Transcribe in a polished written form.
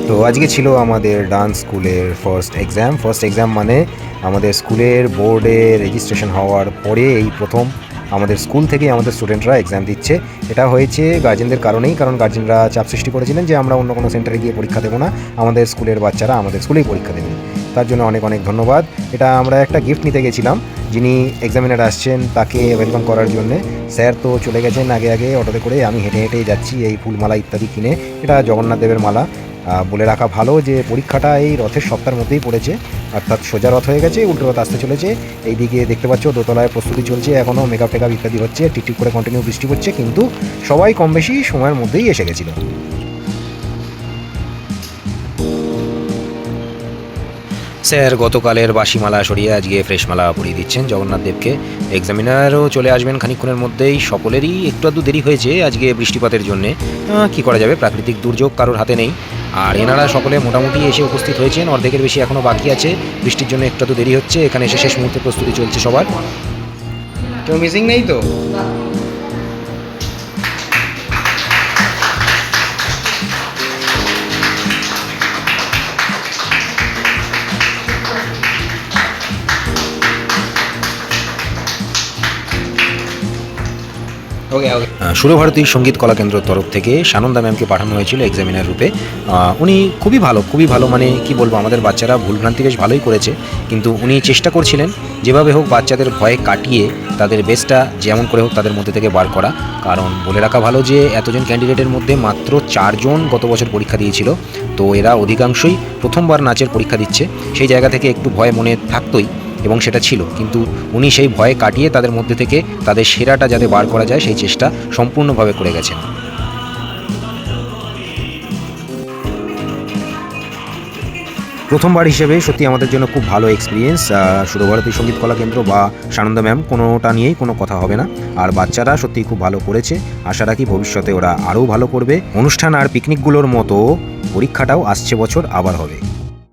তো আজকে ছিল আমাদের ডান্স স্কুলের ফার্স্ট এক্সাম মানে আমাদের স্কুলের বোর্ডে রেজিস্ট্রেশন হওয়ার পরে এই প্রথম আমাদের স্কুল থেকে আমাদের স্টুডেন্টরা এক্সাম দিচ্ছে। এটা হয়েছে গার্জেনদের কারণেই, কারণ গার্জেনরা চাপ সৃষ্টি করেছিলেন যে আমরা অন্য কোনো সেন্টারে গিয়ে পরীক্ষা দেবো না, আমাদের স্কুলের বাচ্চারা আমাদের স্কুলেই পরীক্ষা দেবে। তার জন্য অনেক অনেক ধন্যবাদ। এটা আমরা একটা গিফট নিতে গেছিলাম, যিনি এক্সামিনার আসছেন তাকে ওয়েলকাম করার জন্যে। স্যার তো চলে গেছেন আগে আগে অটোতে করে, আমি হেঁটে হেঁটে যাচ্ছি এই ফুলমালা ইত্যাদি কিনে। এটা জগন্নাথ দেবের মালা। বলে রাখা ভালো যে পরীক্ষাটা এই রথের সপ্তাহের মধ্যেই পড়েছে, অর্থাৎ সোজা রথ হয়ে গেছে, উল্টো রথ আসতে চলেছে। এইদিকে দেখতে পাচ্ছ দোতলায় প্রস্তুতি চলছে, এখনও মেকআপ টেকআপ ইত্যাদি হচ্ছে, টিকটিক করে কন্টিনিউ বৃষ্টি পড়ছে, কিন্তু সবাই কম বেশি সময়ের মধ্যেই এসে গেছিলো। স্যার গতকালের বাসি মালা সরিয়ে আজকে ফ্রেশ মালা পরিয়ে দিচ্ছেন জগন্নাথ দেবকে। এক্সামিনারও চলে আসবেন খানিকক্ষণের মধ্যেই। সকলেরই একটু আধটু দেরি হয়েছে আজকে বৃষ্টিপাতের জন্যে, কি করা যাবে, প্রাকৃতিক দুর্যোগ কারোর হাতে নেই। আর এনারা সকলে মোটামুটি এসে উপস্থিত হয়েছেন, অর্ধেকের বেশি এখনও বাকি আছে। বৃষ্টির জন্য একটু আধটু দেরি হচ্ছে, এখানে এসে শেষ মুহূর্তে প্রস্তুতি চলছে সবার। কেউ মিসিং নেই তো? সুরভারতী সঙ্গীত কলাকেন্দ্রের তরফ থেকে সানন্দা ম্যামকে পাঠানো হয়েছিল এক্সামিনার রূপে। উনি খুবই ভালো, মানে কি বলবো, আমাদের বাচ্চারা ভুলভ্রান্তি বেশ ভালোই করেছে, কিন্তু উনি চেষ্টা করছিলেন যেভাবে হোক বাচ্চাদের ভয় কাটিয়ে তাদের বেস্টটা যেমন করে হোক তাদের মধ্যে থেকে বার করা। কারণ বলে রাখা ভালো যে এতজন ক্যান্ডিডেটের মধ্যে মাত্র 4 জন গত বছর পরীক্ষা দিয়েছিল, তো এরা অধিকাংশই প্রথমবার নাচের পরীক্ষা দিচ্ছে। সেই জায়গা থেকে একটু ভয় মনে থাকতোই, এবং সেটা ছিল, কিন্তু উনি সেই ভয় কাটিয়ে তাদের মধ্যে থেকে তাদের সেরাটা যাতে বার করা যায় সেই চেষ্টা সম্পূর্ণভাবে করে গেছেন। প্রথমবার হিসেবে সত্যি আমাদের জন্য খুব ভালো এক্সপিরিয়েন্স। সুরভারতী সঙ্গীত কলা কেন্দ্র বা সানন্দা ম্যাম কোনোটা নিয়েই কোনো কথা হবে না। আর বাচ্চারা সত্যিই খুব ভালো করেছে, আশা রাখি ভবিষ্যতে ওরা আরও ভালো করবে। অনুষ্ঠান আর পিকনিকগুলোর মতো পরীক্ষাটাও আসছে বছর আবার হবে।